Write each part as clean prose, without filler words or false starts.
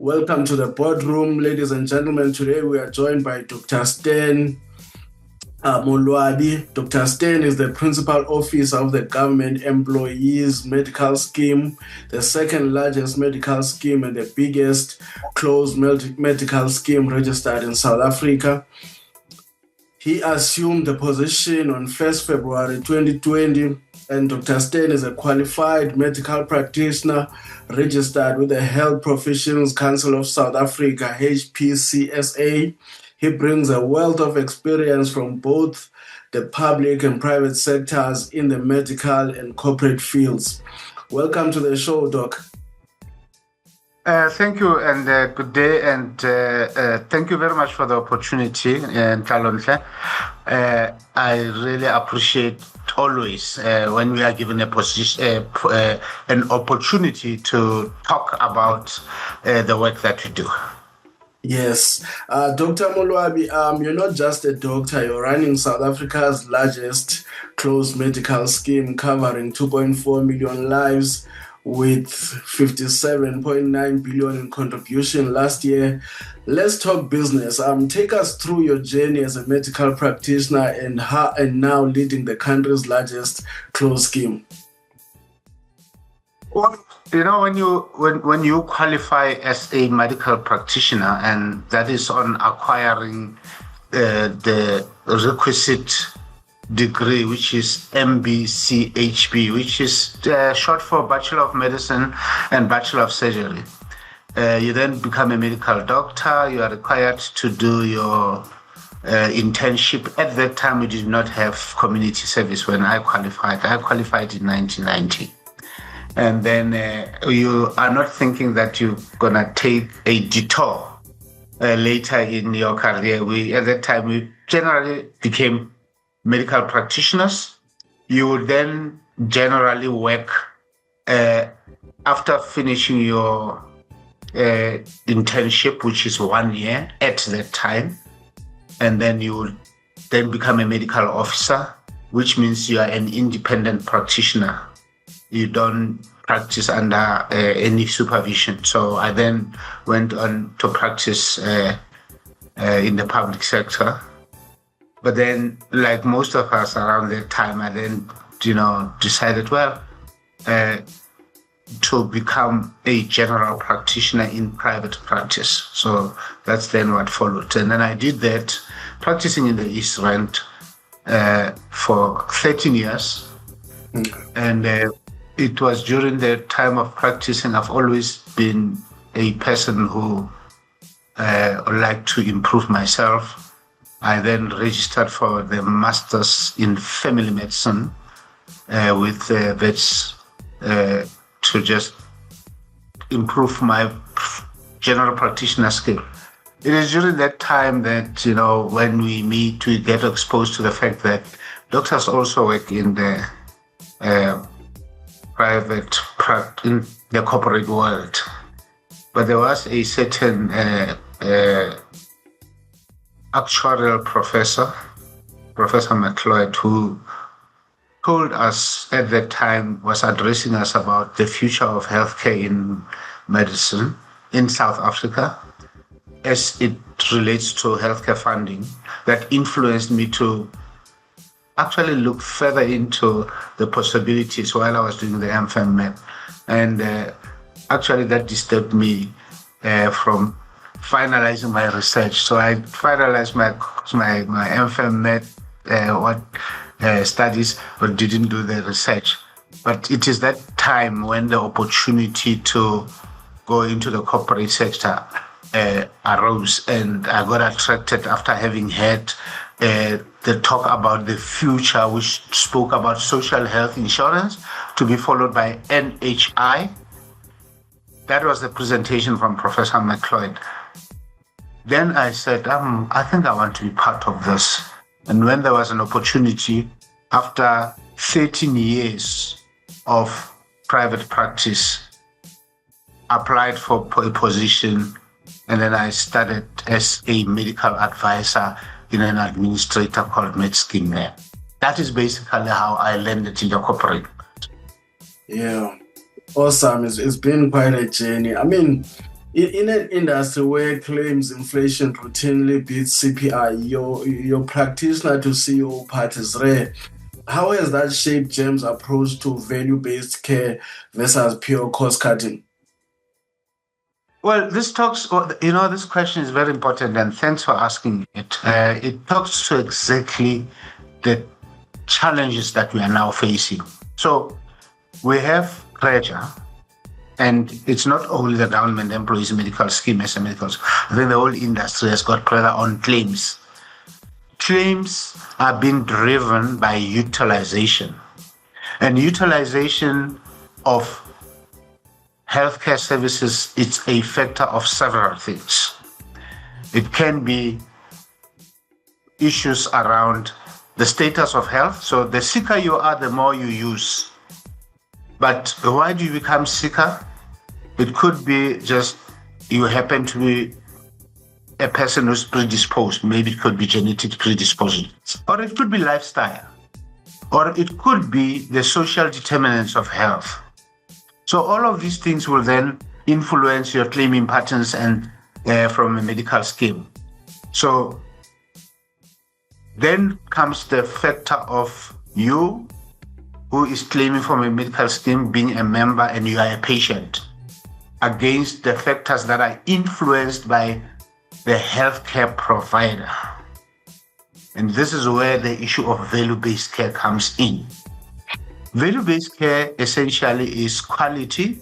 Welcome to the boardroom, ladies and gentlemen. Today we are joined by Dr. Stan Moloabi. Dr. Stan is the principal officer of the Government Employees Medical Scheme, the second largest medical scheme and the biggest closed medical scheme registered in South Africa. He assumed the position on 1st February 2020, and Dr. Stan is a qualified medical practitioner registered with the Health Professions Council of South Africa, HPCSA. He brings a wealth of experience from both the public and private sectors in the medical and corporate fields. Welcome to the show, Doc. Thank you, and good day, and thank you very much for the opportunity, Kalonhle. I really appreciate always when we are given a position, an opportunity to talk about the work that we do. Yes. Dr. Moloabi, you're not just a doctor, you're running South Africa's largest closed medical scheme covering 2.4 million lives with 57.9 billion in contribution last year. Let's talk business. Take us through your journey as a medical practitioner and now leading the country's largest closed scheme. Well, when you qualify as a medical practitioner, and that is on acquiring the requisite degree, which is MBCHB, which is short for Bachelor of Medicine and Bachelor of Surgery. You then become a medical doctor. You are required to do your internship. At that time, we did not have community service when I qualified. I qualified in 1990. And then you are not thinking that you're going to take a detour later in your career. At that time, we generally became medical practitioners. You would then generally work after finishing your internship, which is 1 year at that time. And then you would then become a medical officer, which means you are an independent practitioner. You don't practice under any supervision. So I then went on to practice in the public sector. But then, like most of us around that time, I then, decided, to become a general practitioner in private practice. So that's then what followed. And then I did that, practicing in the East Rand for 13 years. And it was during the time of practicing, I've always been a person who liked to improve myself. I then registered for the Masters in Family Medicine with vets to just improve my general practitioner skill. It is during that time that, when we meet, we get exposed to the fact that doctors also work in the in the corporate world. But there was a certain actuarial professor, Professor McLeod, who told us at that time, was addressing us about the future of healthcare in medicine in South Africa as it relates to healthcare funding, that influenced me to actually look further into the possibilities while I was doing the MFM Med. And actually that disturbed me from finalizing my research. So I finalized my MFM Med studies, but didn't do the research. But it is that time when the opportunity to go into the corporate sector arose, and I got attracted after having heard the talk about the future, which spoke about social health insurance, to be followed by NHI. That was the presentation from Professor McLeod. Then I said, I think I want to be part of this. And when there was an opportunity, after 13 years of private practice, applied for a position, and then I started as a medical advisor in an administrator called MedScheme there. That is basically how I landed in the corporate. Yeah, awesome. It's been quite a journey. I mean, In an industry where claims inflation routinely beats CPI, your practitioner to CEO part is rare. How has that shaped James' approach to value-based care versus pure cost cutting? Well, this question is very important, and thanks for asking it. It talks to exactly the challenges that we are now facing. So we have pressure, and it's not only the government employees medical scheme as a medical. I think the whole industry has got pressure on claims. Claims are being driven by utilization, and utilization of healthcare services, it's a factor of several things. It can be issues around the status of health. So the sicker you are, the more you use. But why do you become sicker? It could be just you happen to be a person who's predisposed. Maybe it could be genetic predisposition. Or it could be lifestyle. Or it could be the social determinants of health. So all of these things will then influence your claiming patterns and from a medical scheme. So then comes the factor of you who is claiming from a medical scheme being a member and you are a patient against the factors that are influenced by the healthcare provider. And this is where the issue of value-based care comes in. Value-based care essentially is quality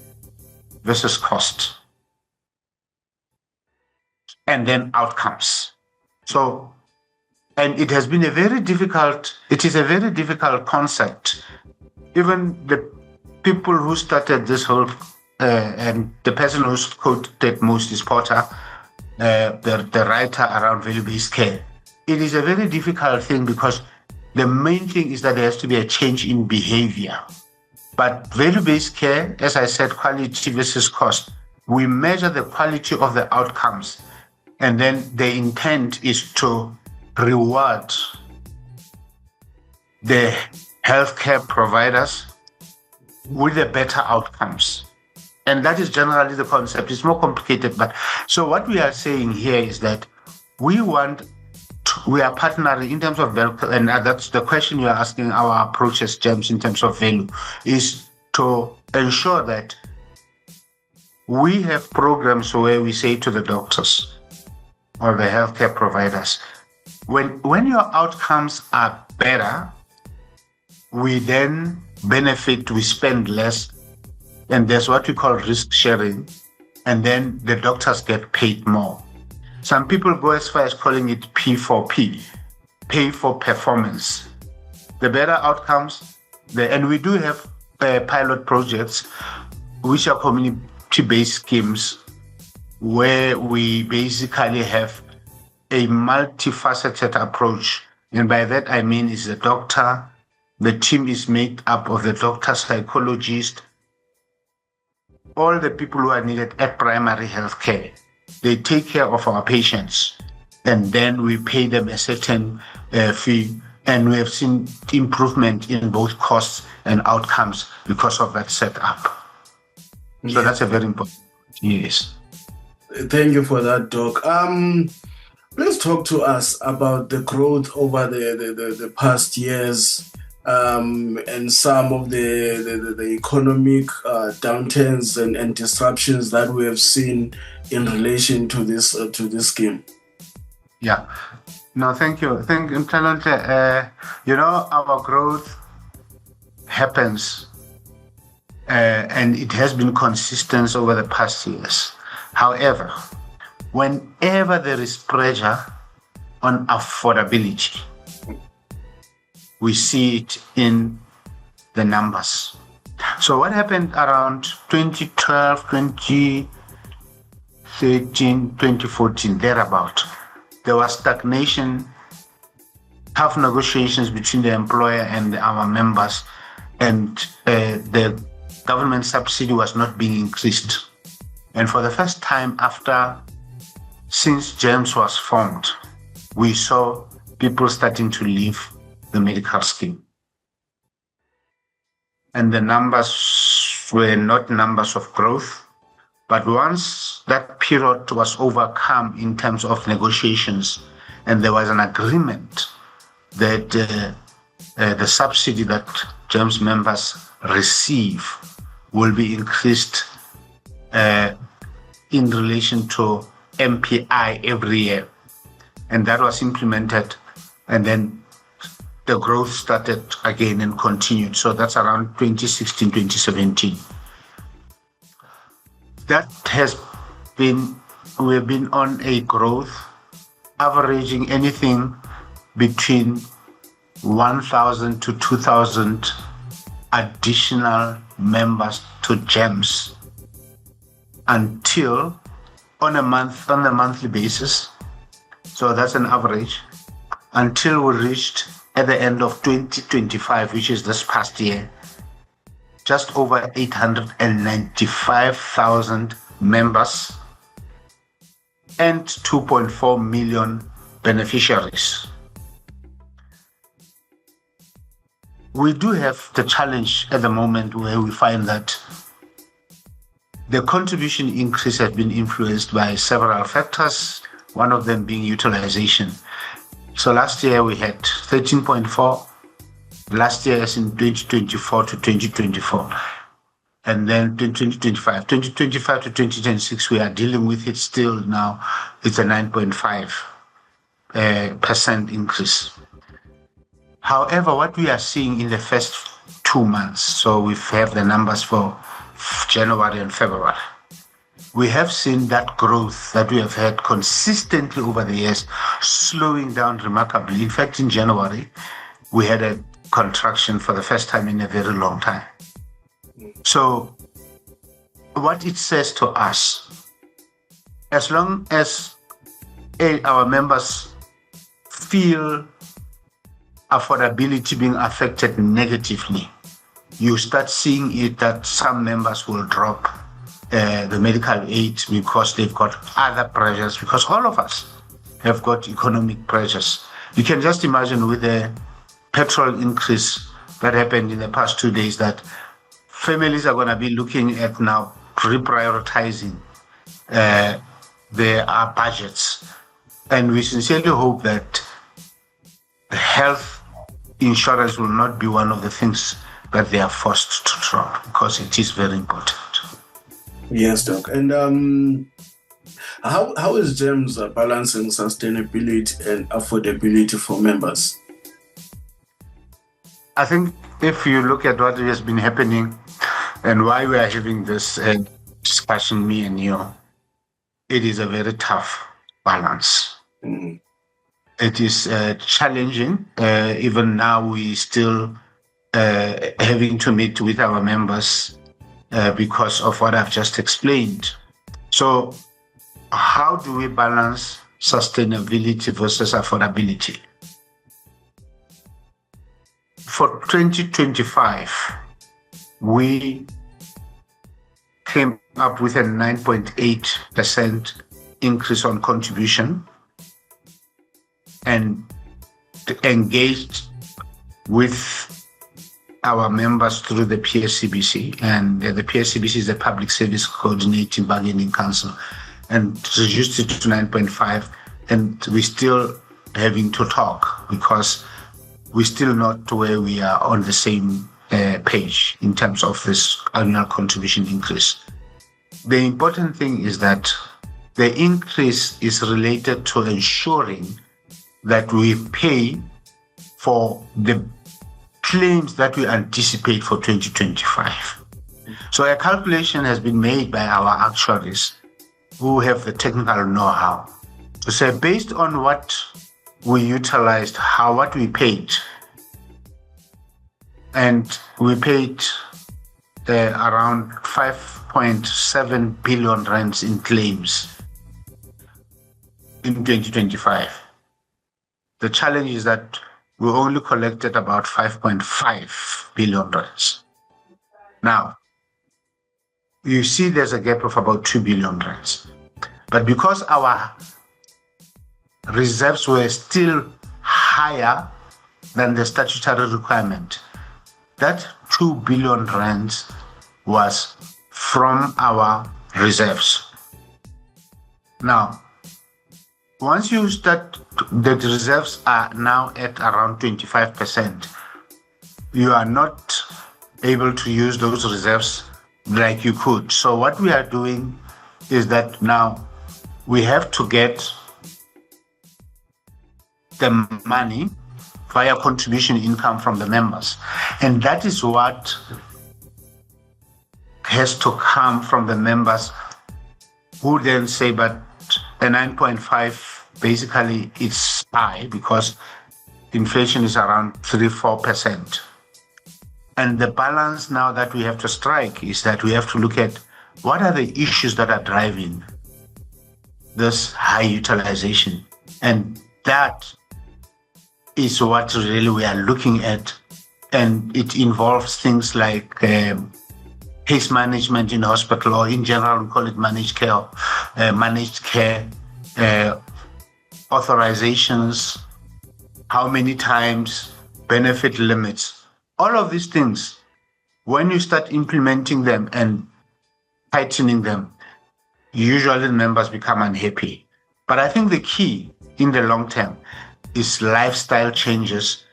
versus cost, and then outcomes. So, and it is a very difficult concept. Even the people who started this whole, and the person who's quoted most is Porter, the writer around value-based care. It is a very difficult thing because the main thing is that there has to be a change in behavior. But value-based care, as I said, quality versus cost, we measure the quality of the outcomes, and then the intent is to reward the healthcare providers with the better outcomes. And that is generally the concept. It's more complicated, but so what we are saying here is that we are partnering in terms of value, and that's the question you are asking our approaches, James, in terms of value, is to ensure that we have programs where we say to the doctors or the healthcare providers, when your outcomes are better, we then benefit, we spend less, and there's what we call risk sharing, and then the doctors get paid more. Some people go as far as calling it P4P, pay for performance. The better outcomes, and we do have pilot projects which are community-based schemes where we basically have a multifaceted approach. And by that I mean is the doctor, the team is made up of the doctor, psychologist, all the people who are needed at primary health care. They take care of our patients, and then we pay them a certain fee, and we have seen improvement in both costs and outcomes because of that setup. So that's a very important. Yes. Thank you for that, Doc. Please talk to us about the growth over the past years, and some of the economic downturns and disruptions that we have seen in relation to this scheme. Yeah. No, thank you. Thank you, Mtalonte. Our growth happens, and it has been consistent over the past years. However, whenever there is pressure on affordability, we see it in the numbers. So what happened around 2012, 2013, 2014, thereabout, there was stagnation, tough negotiations between the employer and our members, and the government subsidy was not being increased. And for the first time since James was formed, we saw people starting to leave the medical scheme. And the numbers were not numbers of growth, But once that period was overcome in terms of negotiations, and there was an agreement that the subsidy that GEMS members receive will be increased in relation to MPI every year. And that was implemented, and then the growth started again and continued. So that's around 2016, 2017. That has been, we've been on a growth averaging anything between 1,000 to 2,000 additional members to GEMS until on a monthly basis. So that's an average until we reached at the end of 2025, which is this past year, just over 895,000 members and 2.4 million beneficiaries. We do have the challenge at the moment where we find that the contribution increase has been influenced by several factors, one of them being utilization. So last year we had 13.4, last year as in 2024 to 2024, and then 2025 to 2026 we are dealing with it still now. It's a 9.5% increase. However, what we are seeing in the first 2 months, so we have the numbers for January and February, we have seen that growth that we have had consistently over the years slowing down remarkably. In fact, in January, we had a contraction for the first time in a very long time. So what it says to us, as long as our members feel affordability being affected negatively, you start seeing it that some members will drop the medical aid because they've got other pressures, because all of us have got economic pressures. You can just imagine with the petrol increase that happened in the past 2 days that families are going to be looking at now reprioritizing their budgets. And we sincerely hope that health insurance will not be one of the things that they are forced to drop, because it is very important. Yes, Doc. And how is GEMS balancing sustainability and affordability for members? I think if you look at what has been happening and why we are having this discussion, me and you, it is a very tough balance. Mm-hmm. It is challenging. Even now, we still having to meet with our members because of what I've just explained. So how do we balance sustainability versus affordability? For 2025, we came up with a 9.8% increase on contribution and engaged with our members through the PSCBC, and the PSCBC is the Public Service Coordinating Bargaining Council, and reduced it to 9.5, and we're still having to talk because we're still not where we are on the same page in terms of this annual contribution increase. The important thing is that the increase is related to ensuring that we pay for the claims that we anticipate for 2025. So a calculation has been made by our actuaries who have the technical know-how to say, based on what we utilized, what we paid, and we paid around 5.7 billion rands in claims in 2025. The challenge is that we only collected about 5.5 billion rands. Now, you see there's a gap of about 2 billion rands. But because our reserves were still higher than the statutory requirement, that 2 billion rands was from our reserves. Now, once you start, the reserves are now at around 25%. You are not able to use those reserves like you could. So what we are doing is that now we have to get the money via contribution income from the members. And that is what has to come from the members, who then say, but the 9.5 basically is high because inflation is around 3-4%. And the balance now that we have to strike is that we have to look at what are the issues that are driving this high utilization. And that is what really we are looking at. And it involves things like case management in hospital, or in general, we call it managed care, authorizations, how many times, benefit limits. All of these things, when you start implementing them and tightening them, usually the members become unhappy. But I think the key in the long term is lifestyle changes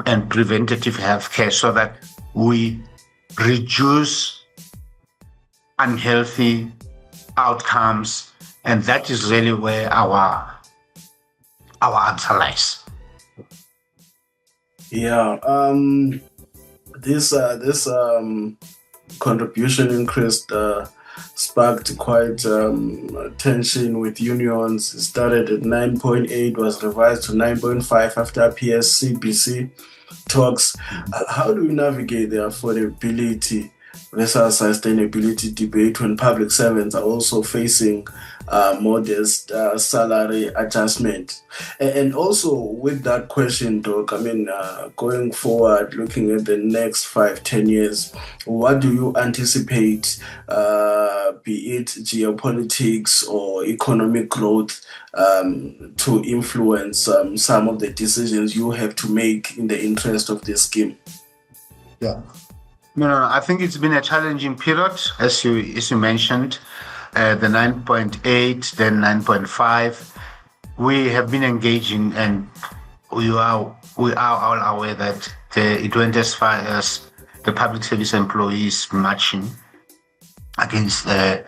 and preventative health care, so that we reduce unhealthy outcomes. And that is really where our answer lies. Yeah. This contribution increase sparked quite tension with unions. It started at 9.8, was revised to 9.5 after PSCBC talks. How do we navigate the affordability versus sustainability debate when public servants are also facing modest salary adjustment? And also with that question, Doc, going forward, looking at the next 5-10 years, what do you anticipate, be it geopolitics or economic growth, to influence some of the decisions you have to make in the interest of this scheme? Yeah. No, I think it's been a challenging period, as you mentioned, the 9.8, then 9.5. We have been engaging, and we are all aware that it went as far as the public service employees marching against the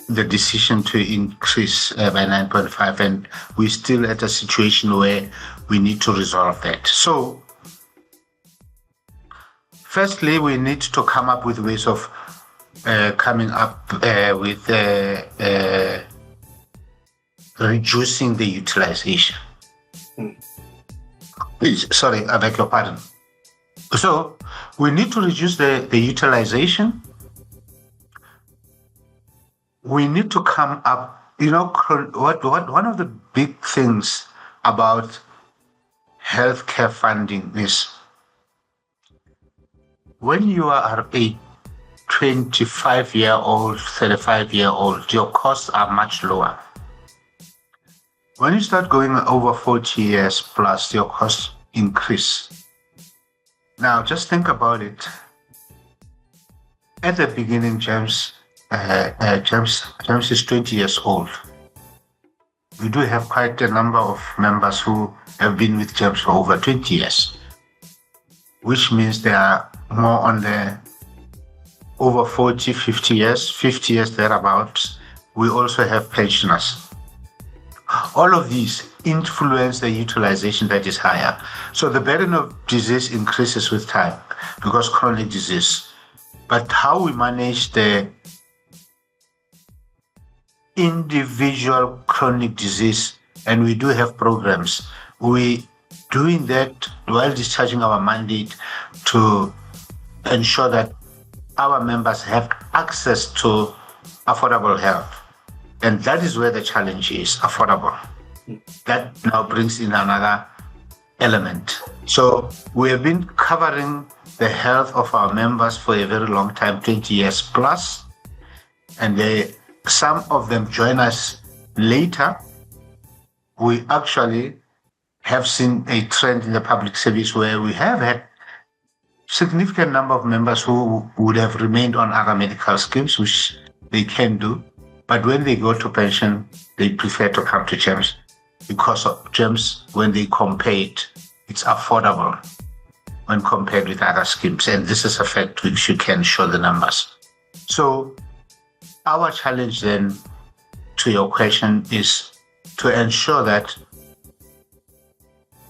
decision to increase by 9.5, and we're still at a situation where we need to resolve that. So, firstly, we need to come up with ways of coming up with reducing the utilization. Sorry, I beg your pardon. So we need to reduce the utilization. We need to come up, what one of the big things about healthcare funding is, when you are a 25-year-old, 35-year-old, your costs are much lower. When you start going over 40 years plus, your costs increase. Now, just think about it. At the beginning, James is 20 years old. We do have quite a number of members who have been with James for over 20 years, which means they are more on the over 40, 50 years thereabouts. We also have pensioners. All of these influence the utilization that is higher. So the burden of disease increases with time because chronic disease. But how we manage the individual chronic disease, and we do have programs, we doing that while discharging our mandate to ensure that our members have access to affordable health. And that is where the challenge is, affordable. That now brings in another element. So we have been covering the health of our members for a very long time, 20 years plus. And some of them join us later. We actually have seen a trend in the public service where we have had significant number of members who would have remained on other medical schemes, which they can do, But when they go to pension, they prefer to come to GEMS because of GEMS, when they compare it, it's affordable when compared with other schemes. And this is a fact which you can show the numbers. So our challenge then to your question is to ensure that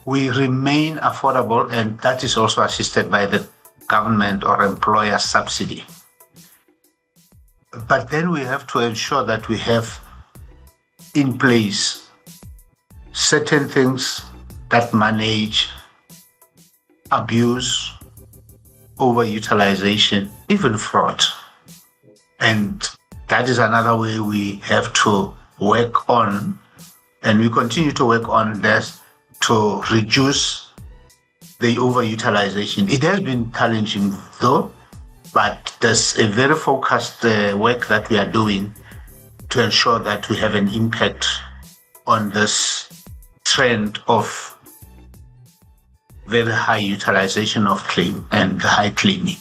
we remain affordable, and that is also assisted by the government or employer subsidy. But then we have to ensure that we have in place certain things that manage abuse, overutilization, even fraud. And that is another way we have to work on, and we continue to work on this to reduce the overutilization. It has been challenging though, but there's a very focused work that we are doing to ensure that we have an impact on this trend of very high utilization of claim and high claiming.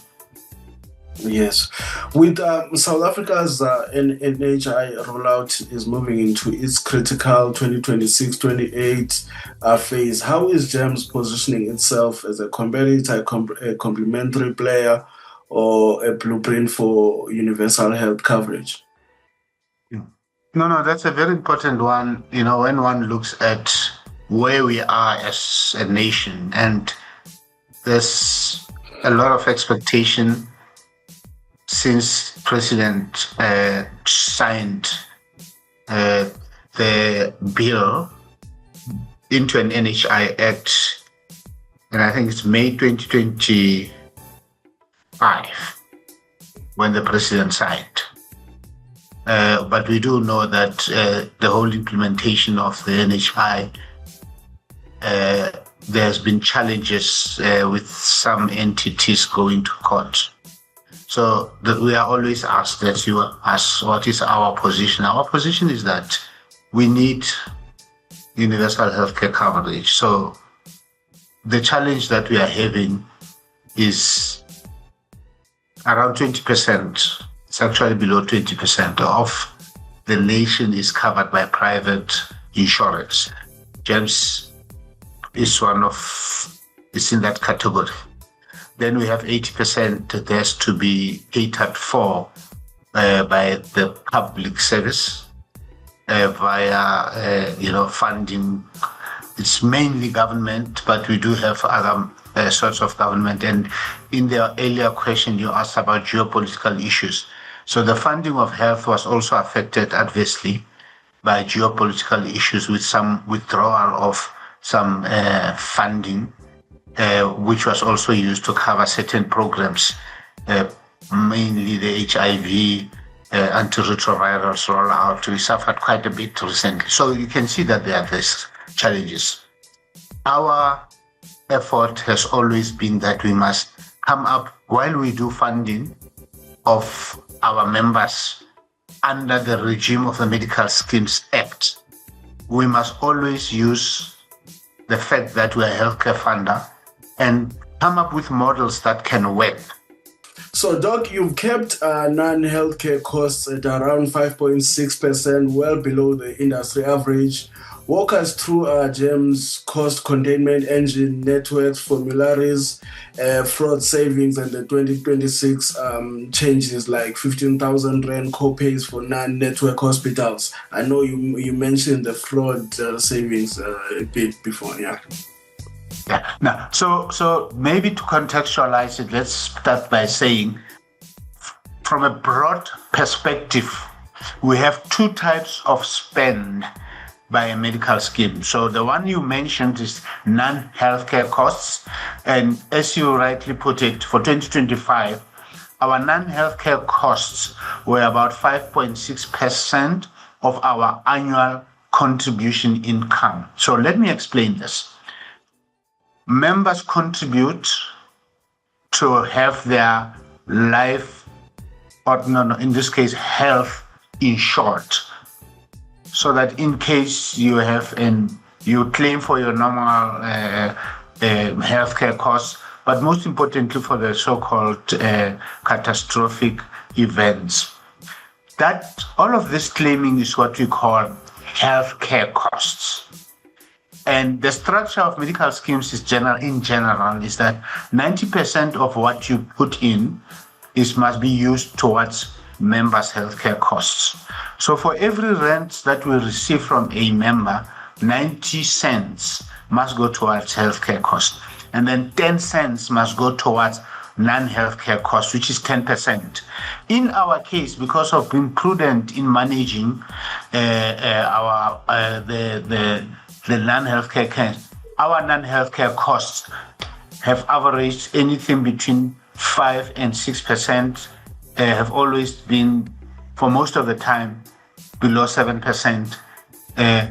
Yes. With South Africa's NHI rollout is moving into its critical 2026-28 phase, how is GEMS positioning itself as a competitor, a complementary player, or a blueprint for universal health coverage? No, that's a very important one. When one looks at where we are as a nation, and there's a lot of expectation since President signed the bill into an NHI Act, and I think it's May 2025 when the President signed. But we do know that the whole implementation of the NHI, there's been challenges with some entities going to court. So we are always asked that you ask, what is our position? Our position is that we need universal healthcare coverage. So the challenge that we are having is around 20%. It's actually below 20% of the nation is covered by private insurance. GEMS is is in that category. Then we have 80% that has to be catered for by the public service via funding. It's mainly government, but we do have other sorts of government. And in the earlier question, you asked about geopolitical issues. So the funding of health was also affected adversely by geopolitical issues, with some withdrawal of some funding, which was also used to cover certain programs, mainly the HIV antiretrovirals rollout. We suffered quite a bit recently. So you can see that there are these challenges. Our effort has always been that we must come up, while we do funding of our members under the regime of the Medical Schemes Act, we must always use the fact that we are a healthcare funder and come up with models that can work. So, Doc, you've kept non-healthcare costs at around 5.6%, well below the industry average. Walk us through GEMS cost containment engine, networks, formularies, fraud savings, and the 2026 changes like 15,000 Rand co-pays for non-network hospitals. I know you mentioned the fraud savings a bit before, yeah. Yeah. Now, so maybe to contextualize it, let's start by saying, from a broad perspective, we have two types of spend by a medical scheme. So the one you mentioned is non-healthcare costs. And as you rightly put it, for 2025, our non-healthcare costs were about 5.6% of our annual contribution income. So let me explain this. Members contribute to have their life, or in this case, health insured, so that in case you you claim for your normal healthcare costs, but most importantly for the so-called catastrophic events. that all of this claiming is what we call healthcare costs. And the structure of medical schemes in general is that 90% of what you put in must be used towards members' healthcare costs. So for every rent that we receive from a member, 90 cents must go towards healthcare costs. And then 10 cents must go towards non-healthcare costs, which is 10%. In our case, because of being prudent in managing the non-healthcare costs, our non-healthcare costs have averaged anything between 5 and 6%, have always been, for most of the time, below 7%.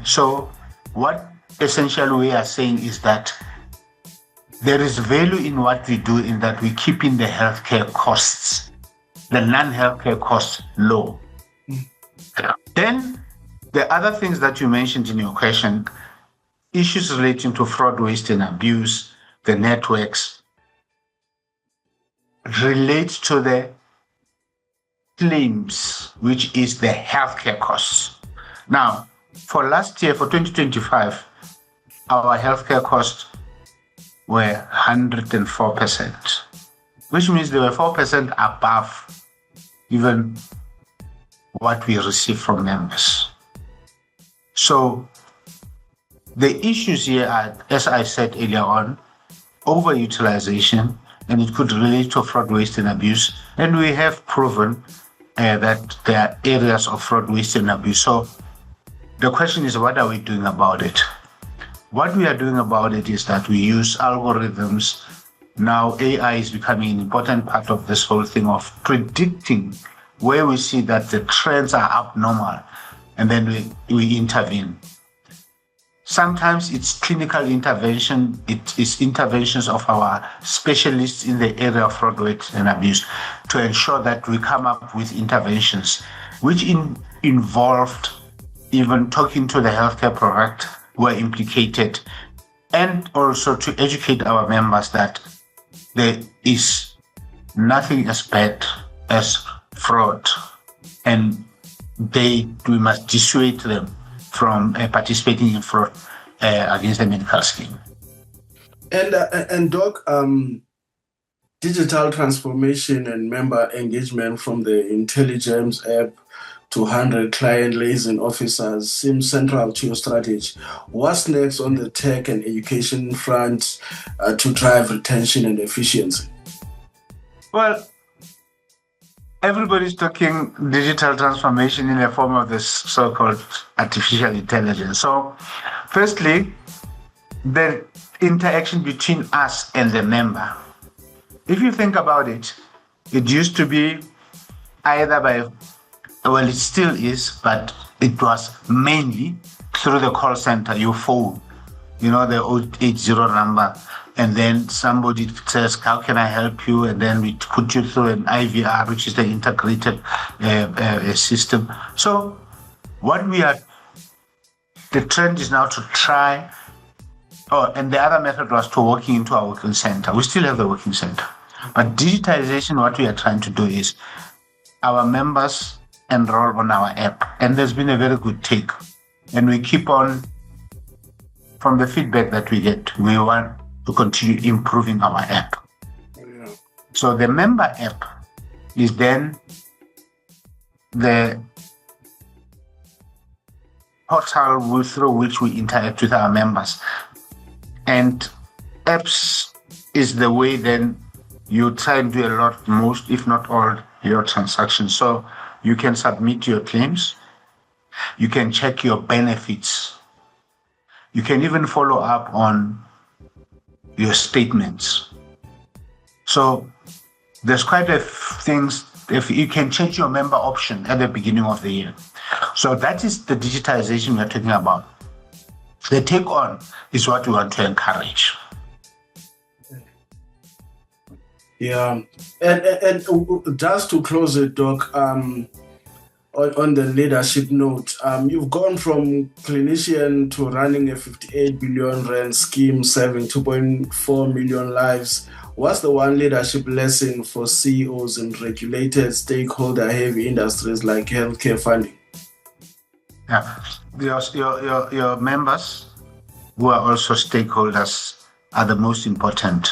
So what essentially we are saying is that there is value in what we do, in that we keep in the healthcare costs, the non-healthcare costs, low. Then the other things that you mentioned in your question, issues relating to fraud, waste, and abuse, the networks, relate to the claims, which is the healthcare costs. Now, for last year, for 2025, our healthcare costs were 104%, which means they were 4% above even what we receive from members. So the issues here are, as I said earlier on, overutilization, and it could relate to fraud, waste, and abuse. And we have proven that there are areas of fraud, waste, and abuse. So the question is, what are we doing about it? What we are doing about it is that we use algorithms. Now AI is becoming an important part of this whole thing of predicting where we see that the trends are abnormal, and then we intervene. Sometimes it's clinical intervention, it is interventions of our specialists in the area of fraud, waste, and abuse to ensure that we come up with interventions which involved even talking to the healthcare provider who are implicated, and also to educate our members that there is nothing as bad as fraud, and we must dissuade them from participating in fraud against the medical scheme. And Doc, digital transformation and member engagement from the intelligence app to 100 client liaison officers seems central to your strategy. What's next on the tech and education front to drive retention and efficiency? Well, everybody's talking digital transformation in the form of this so-called artificial intelligence. So, firstly, the interaction between us and the member. If you think about it, it used to be either it still is, but it was mainly through the call center, your phone, the 080 number. And then somebody says, how can I help you? And then we put you through an IVR, which is the integrated system. So the trend is now to try, and the other method was to walking into our working center. We still have the working center. But digitization, what we are trying to do is our members enroll on our app. And there's been a very good take. And we keep on, from the feedback that we get, we want to continue improving our app. Yeah. So the member app is then the portal through which we interact with our members. And apps is the way then you try and do a lot, most, if not all, your transactions. So you can submit your claims. You can check your benefits. You can even follow up on your statements. So there's quite a things. If you can change your member option at the beginning of the year. So that is the digitization we're talking about. The take on is what we want to encourage. Yeah, and just to close it, Doc, on the leadership note, you've gone from clinician to running a 58 billion rand scheme, serving 2.4 million lives. What's the one leadership lesson for CEOs in regulated, stakeholder-heavy industries like healthcare funding? Yeah, your members, who are also stakeholders, are the most important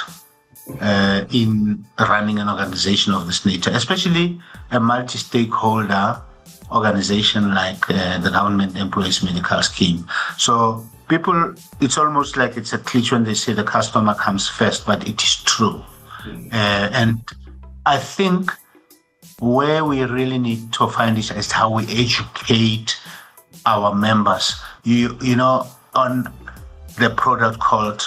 in running an organization of this nature, especially a multi-stakeholder organization like the Government Employees Medical Scheme. So people, it's almost like it's a cliche when they say the customer comes first, but it is true. And I think where we really need to find this is how we educate our members, you know, on the product called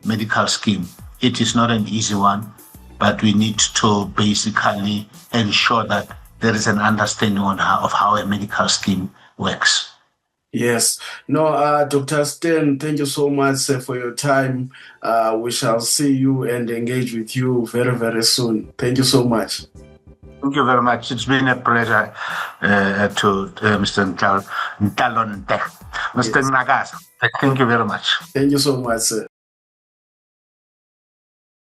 medical scheme. It is not an easy one, but we need to basically ensure that there is an understanding of how a medical scheme works. Yes. No, Dr. Stan, thank you so much for your time. We shall see you and engage with you very, very soon. Thank you so much. Thank you very much. It's been a pleasure to Mr. Ntalonte. Mr. Nagasa, thank you very much. Thank you so much, sir.